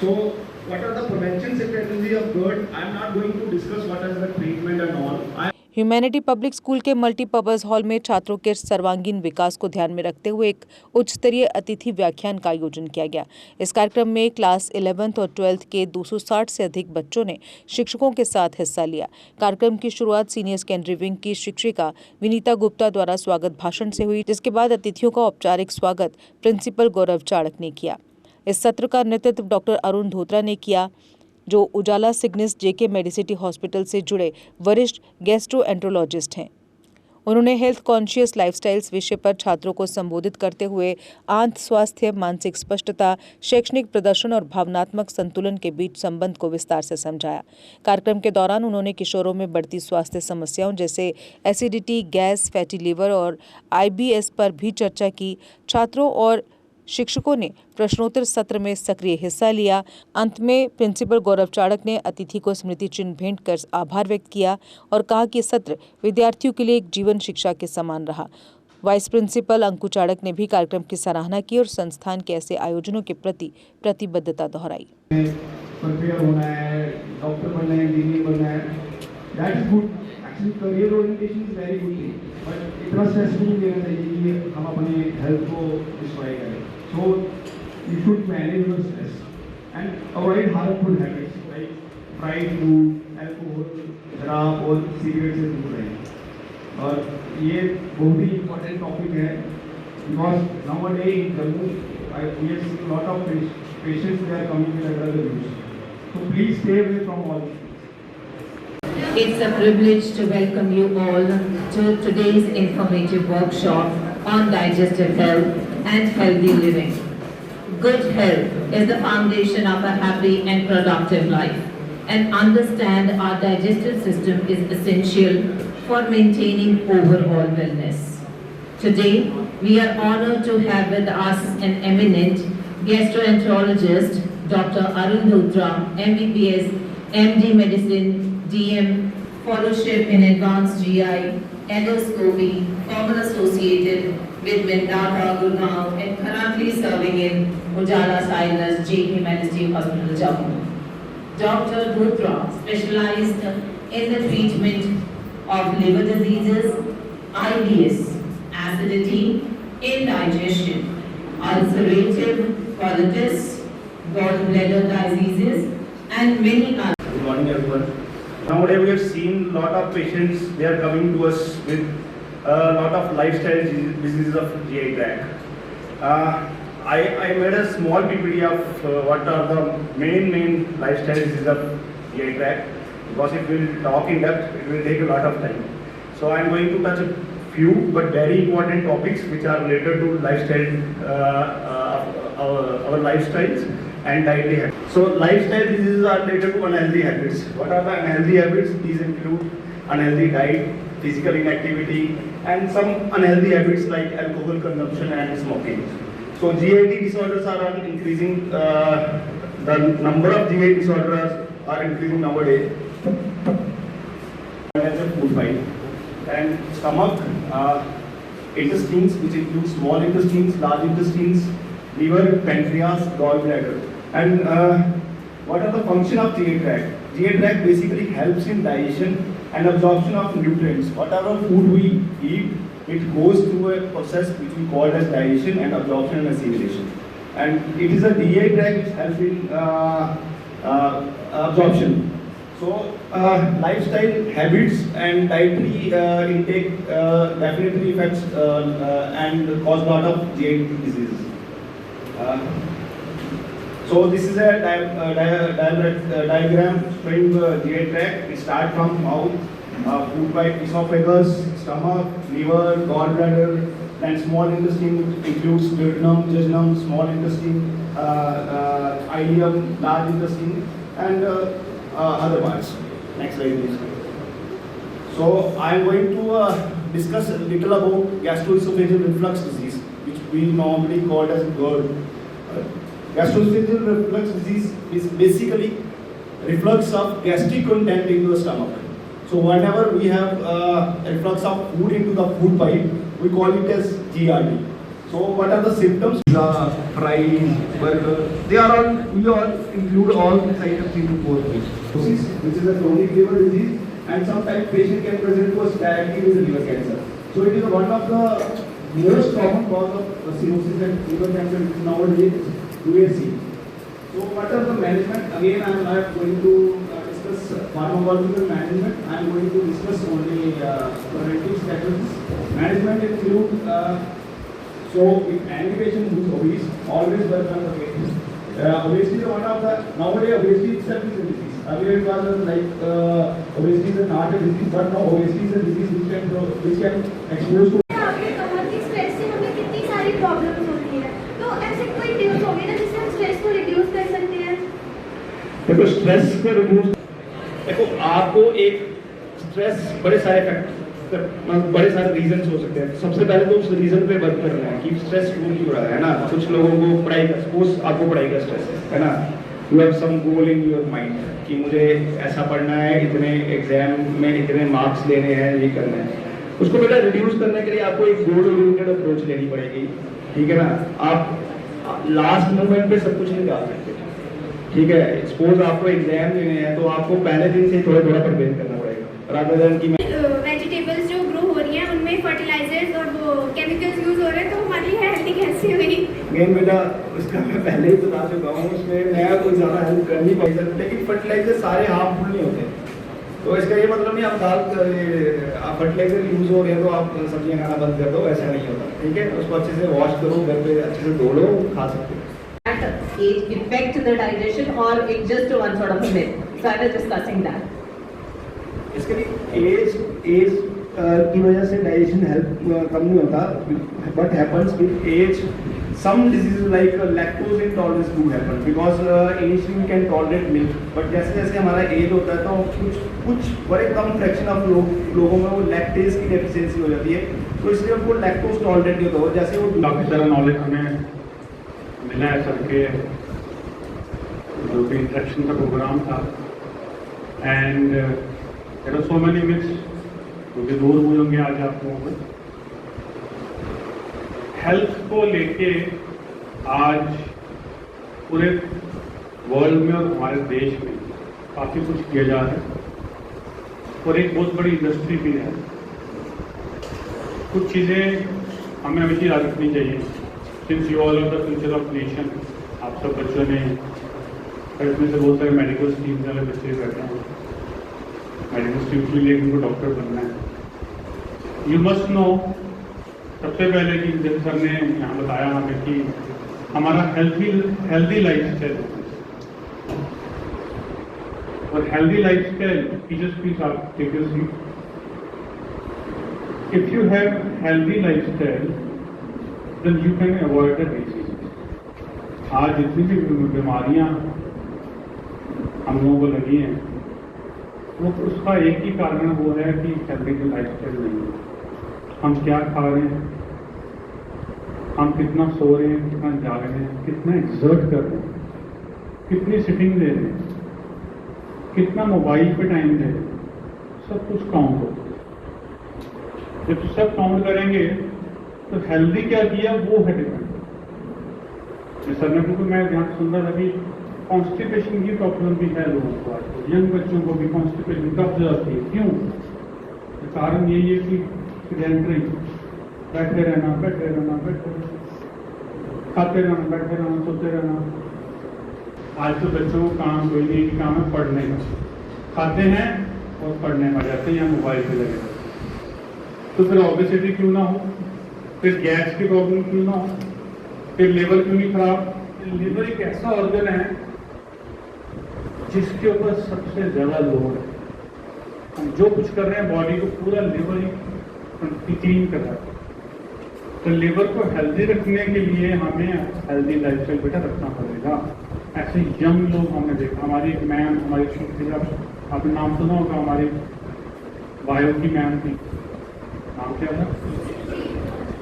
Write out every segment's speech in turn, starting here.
So what are the prevention strategies of GERD? I'm not going to discuss what is the treatment and all. Humanity public school के multipurpose hall में छात्रों के सर्वांगीण विकास को ध्यान में रखते हुए एक उच्च स्तरीय अतिथि व्याख्यान का आयोजन किया गया। इस कार्यक्रम में क्लास 11th और 12th के 260 से अधिक बच्चों ने शिक्षकों के साथ हिस्सा लिया। कार्यक्रम की शुरुआत सीनियर सेकेंडरी विंग की शिक्षिका विनीता गुप्ता द्वारा स्वागत भाषण से हुई, जिसके बाद अतिथियों का औपचारिक स्वागत प्रिंसिपल गौरव चाणक ने किया। इस सत्र का नेतृत्व डॉक्टर अरुण धोत्रा ने किया, जो उजाला सिग्निस जेके मेडिसिटी हॉस्पिटल से जुड़े वरिष्ठ गैस्ट्रोएंट्रोलॉजिस्ट हैं। उन्होंने हेल्थ कॉन्शियस लाइफस्टाइल्स विषय पर छात्रों को संबोधित करते हुए आंत स्वास्थ्य, मानसिक स्पष्टता, शैक्षणिक प्रदर्शन और भावनात्मक संतुलन के बीच संबंध को विस्तार से समझाया। कार्यक्रम के दौरान उन्होंने किशोरों में बढ़ती स्वास्थ्य समस्याओं जैसे एसिडिटी, गैस, फैटी लिवर और IBS पर भी चर्चा की। छात्रों और शिक्षकों ने प्रश्नोत्तर सत्र में सक्रिय हिस्सा लिया। अंत में प्रिंसिपल गौरव चाणक ने अतिथि को स्मृति चिन्ह भेंट कर आभार व्यक्त किया और कहा कि सत्र विद्यार्थियों के लिए एक जीवन शिक्षा के समान रहा। वाइस प्रिंसिपल अंकु चाणक ने भी कार्यक्रम की सराहना की और संस्थान के ऐसे आयोजनों के प्रति प्रतिबद्धता दोहराई। प्रिपेयर होना है, डॉक्टर बनना है, इंजीनियर बनना है, that is good. Actually career orientation is very good thing, but इतना स्ट्रेस नहीं लेना चाहिए कि हम अपने हेल्थ को डिस्ट्रॉय करें। So you should manage your stress and avoid harmful habits like fried food, alcohol, शराब और सिगरेट से दूर रहें। और ये बहुत ही important topic है because nowadays in Jammu we have seen a lot of patients they are coming with drug abuse. So please stay away from all these things. It's a privilege to welcome you all to today's informative workshop on digestive health and healthy living. Good health is the foundation of a happy and productive life, and understand our digestive system is essential for maintaining overall wellness. Today, we are honored to have with us an eminent gastroenterologist, Dr. Arun Dhootra, MBBS, MD Medicine, DM, Fellowship in Advanced GI, Endoscopy, former associated with Mendata, Gurgaon, and currently serving in Ujala Sinus JK Medicity Hospital, Jammu. Dr. Dhootra specialized in the treatment of liver diseases, IBS, acidity, indigestion, ulcerative colitis, gallbladder diseases, and many others. Good morning, everyone. Nowadays we have seen a lot of patients, they are coming to us with a lot of lifestyle diseases of GI tract. I made a small PPT of what are the main lifestyle diseases of GI tract, because if we will talk in depth, it will take a lot of time. So I am going to touch a few but very important topics which are related to lifestyle, our lifestyles and dietary habits. So lifestyle diseases are related to unhealthy habits. What are the unhealthy habits? These include unhealthy diet, physical inactivity, and some unhealthy habits like alcohol consumption and smoking. So GIT disorders are increasing. The number of GI disorders are increasing nowadays. As a food fight and stomach, intestines, which include small intestines, large intestines, liver, pancreas, gallbladder. And what are the function of GI tract? GI tract basically helps in digestion and absorption of nutrients. Whatever food we eat, it goes through a process which we call as digestion and absorption and assimilation. And it is a GI tract which helps in absorption. So lifestyle habits and dietary intake definitely affects and cause a lot of GI diseases. So this is a diagram showing the GI tract. We start from mouth, food pipe, esophagus, stomach, liver, gallbladder, and small intestine includes duodenum, jejunum, small intestine, ileum, large intestine, and other parts. Next slide, please. So I am going to discuss a little about gastroesophageal reflux disease, which we normally call as GERD. Gastroesophageal reflux disease is basically reflux of gastric content into the stomach. So whenever we have reflux of food into the food pipe, we call it as GERD. So what are the symptoms? The fries, burger, they are all, we all include all these items into 4 weeks. Which is a chronic liver disease, and sometimes patient can present to us directly with liver cancer. So it is one of the most common cause of cirrhosis and liver cancer nowadays we see. So what are the management? Again, I am not going to discuss pharmacological management. I am going to discuss only preventive strategies. Management include so if any patient who is obese, always work on the weight. Obesity is one of the, nowadays obesity itself is a disease. Earlier it was like obesity is not a disease, but now obesity is a disease which can expose to. आपने कहा कि stress से हमें कितनी सारी problems होती है, तो ऐसे कोई टिप्स होंगे ना जिससे हम स्ट्रेस को रिड्यूस कर सकते हैं? देखो स्ट्रेस को रिमूव, देखो आपको एक स्ट्रेस बड़े सारे रीजंस हो सकते हैं। सबसे पहले तो उस रीजन पे वर्क करना है कि स्ट्रेस क्यों हो रहा है ना। कुछ लोगों को पढ़ाई का, सपोज आपको पढ़ाई का स्ट्रेस है ना, you have some goal in your mind कि मुझे ऐसा पढ़ना है, इतने एग्जाम में इतने मार्क्स लेने हैं, ये करना है। उसको बेटा रिड्यूस करने के लिए आपको एक गोल ओरिएंटेड अप्रोच लेनी पड़ेगी, ठीक है ना। आप लास्ट मोमेंट पे सब कुछ नहीं डाल सकते, ठीक है। सपोज आपको एग्जाम देने हैं तो आपको पहले दिन से थोड़ा थोड़ा प्रिपेयर करना पड़ेगा, रादर देन कि वेजिटेबल्स जो ग्रो हो रही हैं उनमें फर्टिलाइजर्स और वो केमिकल्स यूज हो रहे हैं, तो हमारी हेल्थ कैसी हुई? मेन बेटा उसका मैं पहले ही बता चुका हूँ, उसमें नया कोई ज़्यादा हेल्प कर नहीं पाई, लेकिन फर्टिलाइजर सारे हार्मफुल नहीं होते। तो इसका ये मतलब नहीं आप आप फर्टिलाइजर यूज हो रहे हैं तो आप सब्जियां खाना बंद कर दो, ऐसा नहीं होता, ठीक है। उसको अच्छे से वॉश करो, घर पे अच्छे से धो लो, खा सकते हो। Age affect the digestion or it just one sort of a myth? So I was discussing that. इसके लिए एज की वजह से डाइजेशन हेल्प कम नहीं होता, but happens with age some diseases like lactose intolerance do happen because initially we can tolerate milk, but जैसे जैसे हमारा एज होता है तो कुछ बड़े कम फ्रैक्शन ऑफ लोगों में वो लैक्टेज की डेफिशिएंसी हो जाती है, तो इसलिए उनको लैक्टोज टॉलरेट नहीं होता। जैसे वो काफ़ी सारा नॉलेज हमें मिला है सर के जो भी इंट्रैक्शन का प्रोग्राम था, and there are so many myths जो कि दूर हुए होंगे आज आप लोगों को। हेल्थ को लेके आज पूरे वर्ल्ड में और हमारे देश में काफ़ी कुछ किया जा रहा है और एक बहुत बड़ी इंडस्ट्री भी है। कुछ चीज़ें हमें हमेशा याद रखनी चाहिए। Since you all are the future of nation, आप सब बच्चों ने, इसमें से बहुत सारे मेडिकल स्ट्रीम्स वाले बच्चे बैठे हैं, मेडिकल स्ट्रीम्स के लिए उनको डॉक्टर बनना है। यू मस्ट नो, सबसे पहले कि जैसे सर ने यहाँ बताया हमें कि हमारा हेल्दी लाइफस्टाइल, और हेल्दी लाइफस्टाइल टीचर्स प्लीज आप take your seat. If you have healthy lifestyle then you can avoid the disease. आज जितनी भी बीमारियां हम लोगों को लगी हैं वो उसका एक ही कारण वो है कि हेल्दी लाइफस्टाइल नहीं है। हम क्या खा रहे हैं, हम कितना सो रहे हैं, कितना जाग रहे हैं, कितना एक्सर्ट कर रहे हैं, कितनी सिटिंग दे रहे हैं, कितना मोबाइल पे टाइम दे रहे हैं, सब कुछ काउंट होता है। जब सब काउंट करेंगे तो हेल्दी क्या किया वो है डिपेंड। सर ने क्योंकि मैं ध्यान सुन रहा था कि कॉन्स्टिपेशन की प्रॉब्लम भी है लोगों को, आज यंग बच्चों को भी कॉन्स्टिपेशन कब जाती है, क्यों? कारण यही है कि सेडेंटरी, बैठे रहना, खाते रहना, बैठे रहना, सोते रहना। आज तो बच्चों को काम कोई नहीं, काम है पढ़ने का, खाते हैं और पढ़ने में जाते हैं या मोबाइल पे लगे रहते। तो फिर ओबेसिटी क्यों ना हो, फिर गैस की प्रॉब्लम क्यों ना हो, फिर लीवर क्यों नहीं खराब? लीवर एक ऐसा ऑर्गन है जिसके ऊपर सबसे ज्यादा लोड है। हम जो कुछ कर रहे हैं बॉडी को पूरा लीवर ही क्लीन कर रहा है। तो लीवर को हेल्दी रखने के लिए हमें हेल्दी लाइफस्टाइल बेटा रखना पड़ेगा। ऐसे यंग लोग हमने देखा, हमारी मैम, हमारी आपने नाम सुना होगा, हमारी बायो की मैम थी, नाम क्या था?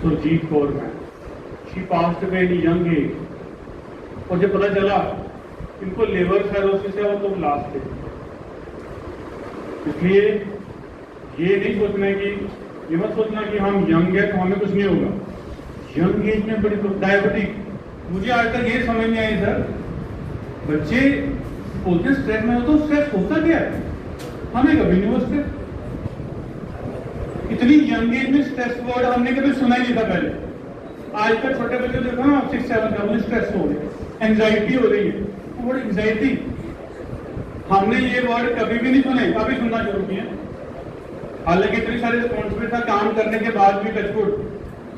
Surjit Kaur ma'am. She passed away in young age, और जब पता चला इनको लीवर साइरोसिस है और तो लास्ट थे। इसलिए ये नहीं सोचना कि, ये मत सोचना कि हम यंग है तो हमें कुछ नहीं होगा। यंग एज में बड़ी डायबिटिक, मुझे आज तक ये समझ नहीं आई सर, बच्चे बोलते स्ट्रेस में हो तो स्ट्रेस होता क्या है, हमें कभी नहीं हो स्ट्रेस, इतनी यंग एज में स्ट्रेस वर्ड हमने कभी सुना ही नहीं था पहले। आज तक छोटे बच्चे देखो ना 6-7 का, मुझे स्ट्रेस हो रही है, एंजाइटी हो रही है, वर्ड एंजाइटी हमने ये वर्ड कभी भी नहीं सुने, अभी सुनना शुरू किए। हालांकि इतनी सारी रिस्पॉन्सिबिलिटी था, काम करने के बाद भी टचवुड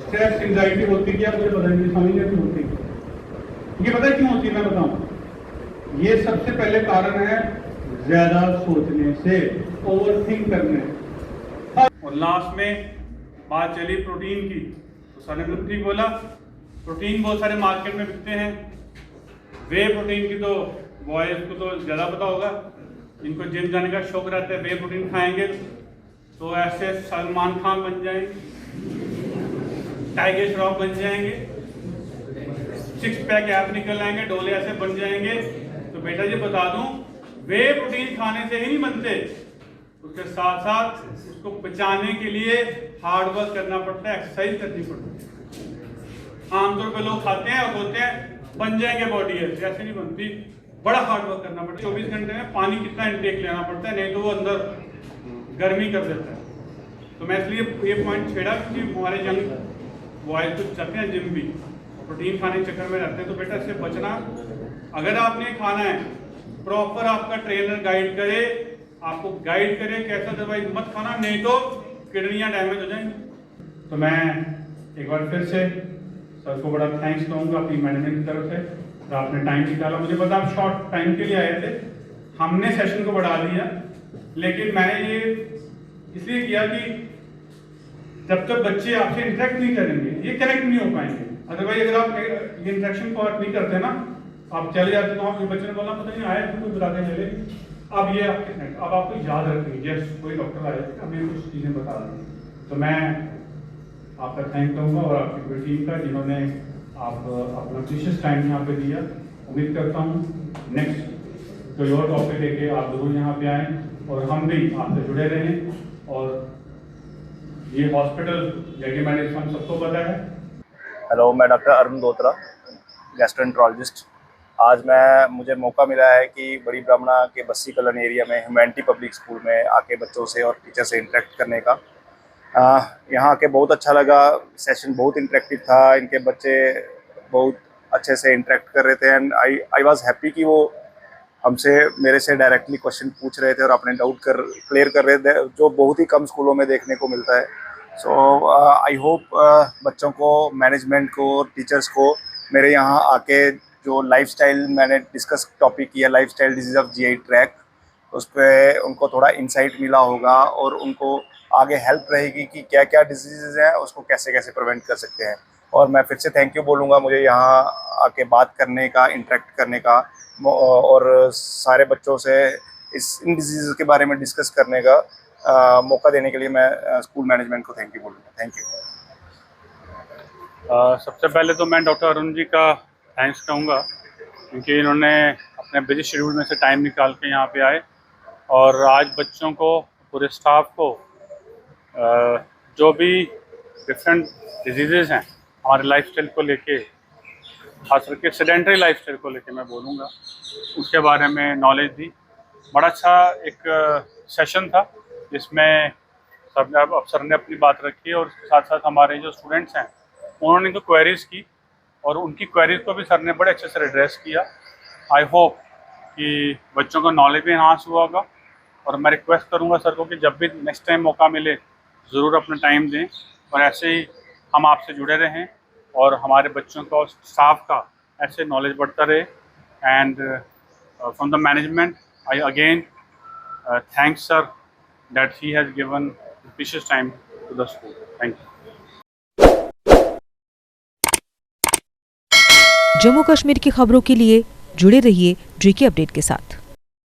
स्ट्रेस एंजाइटी होती क्या मुझे पता नहीं, समझ नहीं होती। ये पता क्यों होती है, मैं बताऊं। ये सबसे पहले कारण है ज्यादा सोचने से, ओवरथिंक करने। और लास्ट में बात चली प्रोटीन की, तो सर ने बिल्कुल ठीक बोला, प्रोटीन बहुत सारे मार्केट में बिकते हैं। वे प्रोटीन की तो बॉयज को तो ज़्यादा पता होगा, इनको जिम जाने का शौक रहता है, वे प्रोटीन खाएंगे तो ऐसे सलमान खान बन जाएंगे, टाइगर श्रॉफ बन जाएंगे, 6 पैक ऐप निकल आएंगे, डोले ऐसे बन जाएंगे। तो बेटा जी बता दूं, वे प्रोटीन खाने से ही नहीं बनते, उसके साथ साथ उसको बचाने के लिए हार्ड वर्क करना पड़ता है, एक्सरसाइज करनी पड़ती है। आमतौर पे लोग खाते हैं और बोलते हैं बन जाएंगे बॉडी, ऐसे नहीं बनती, बड़ा हार्ड वर्क करना पड़ता है। 24 घंटे में पानी कितना इंटेक लेना पड़ता है, नहीं तो वो अंदर गर्मी कर देता है। तो मैं इसलिए ये पॉइंट छेड़ा कि हमारे यंग बॉयज कुछ चाहते हैं जिम भी, प्रोटीन खाने के चक्कर में रहते हैं, तो बेटा इससे बचना। अगर आपने खाना है, प्रॉपर आपका ट्रेनर गाइड करे, आपको गाइड करे कैसा दवाई मत खाना, नहीं तो किडनियां डैमेज हो जाएंगी। तो मैं एक बार फिर से सर को बड़ा थैंक्स कहूँगा अपनी मैनेजमेंट की तरफ से, तो आपने टाइम निकाला। मुझे पता आप शॉर्ट टाइम के लिए आए थे, हमने सेशन को बढ़ा दिया, लेकिन मैंने ये इसलिए किया कि जब तक बच्चे आपसे इंटरेक्ट नहीं करेंगे ये कनेक्ट नहीं हो पाएंगे। अदरवाइज अगर आप ये इंटरेक्शन को नहीं करते ना, आप चले जाते तो आप बच्चे ने बोला पता नहीं आया तो बताते चले, अब ये आपके अब आपको याद रखेंगे, जैसे कोई डॉक्टर आए हमें कुछ चीज़ें बता दें। तो मैं आपका थैंक करूँगा और आपकी पूरी टीम का, जिन्होंने आप अपना प्रीशियस टाइम यहाँ पे दिया। उम्मीद करता हूँ नेक्स्ट कोई और टॉपिक लेके आप जरूर यहाँ पे आएँ और हम भी आपसे जुड़े रहें। और ये हॉस्पिटल जेके मेडिक्स हम सबको पता है। हेलो, मैं डॉक्टर अरुण धोत्रा, गैस्ट्रोएंटरोलॉजिस्ट। आज मुझे मौका मिला है कि बड़ी ब्राह्मणा के बस्सी कलन एरिया में ह्यूमैनिटी पब्लिक स्कूल में आके बच्चों से और टीचर से इंटरेक्ट करने का। यहाँ आके बहुत अच्छा लगा, सेशन बहुत इंटरेक्टिव था, इनके बच्चे बहुत अच्छे से इंटरेक्ट कर रहे थे एंड आई वाज हैप्पी कि वो मेरे से डायरेक्टली क्वेश्चन पूछ रहे थे और अपने डाउट क्लियर कर रहे थे, जो बहुत ही कम स्कूलों में देखने को मिलता है। सो आई होप बच्चों को, मैनेजमेंट को, टीचर्स को मेरे यहाँ आके जो लाइफस्टाइल मैंने डिस्कस टॉपिक किया, lifestyle disease of GI tract, उस पर उनको थोड़ा इंसाइट मिला होगा और उनको आगे हेल्प रहेगी कि क्या क्या डिजीज़ हैं, उसको कैसे कैसे प्रिवेंट कर सकते हैं। और मैं फिर से थैंक यू बोलूँगा मुझे यहाँ आके बात करने का, इंटरेक्ट करने का और सारे बच्चों से इन डिजीज़ के बारे में डिस्कस करने का मौका देने के लिए मैं स्कूल मैनेजमेंट को थैंक यू बोलूँगा। Thank you. सबसे पहले तो मैं डॉक्टर अरुण जी का थैंक्स कहूँगा, क्योंकि इन्होंने अपने बिजी शेड्यूल में से टाइम निकाल के यहाँ पे आए और आज बच्चों को, पूरे स्टाफ को जो भी डिफरेंट डिजीज़ हैं हमारे लाइफस्टाइल को लेके, खास करके सेडेंटरी लाइफस्टाइल को लेके मैं बोलूँगा, उसके बारे में नॉलेज दी। बड़ा अच्छा एक सेशन था जिसमें अफसर ने अपनी बात रखी और उसके साथ साथ हमारे जो स्टूडेंट्स हैं उन्होंने तो क्वेरीज़ की और उनकी क्वेरीज़ को भी सर ने बड़े अच्छे से एड्रेस किया। आई होप कि बच्चों का नॉलेज भी इन्हांस हुआ होगा और मैं रिक्वेस्ट करूँगा सर को कि जब भी नेक्स्ट टाइम मौका मिले ज़रूर अपना टाइम दें और ऐसे ही हम आपसे जुड़े रहें और हमारे बच्चों का और स्टाफ का ऐसे नॉलेज बढ़ता रहे। And from the management I again thanks sir that he has given precious time to the school. Thank you. Jammu Kashmir की खबरों के लिए जुड़े रहिए जेके अपडेट के साथ।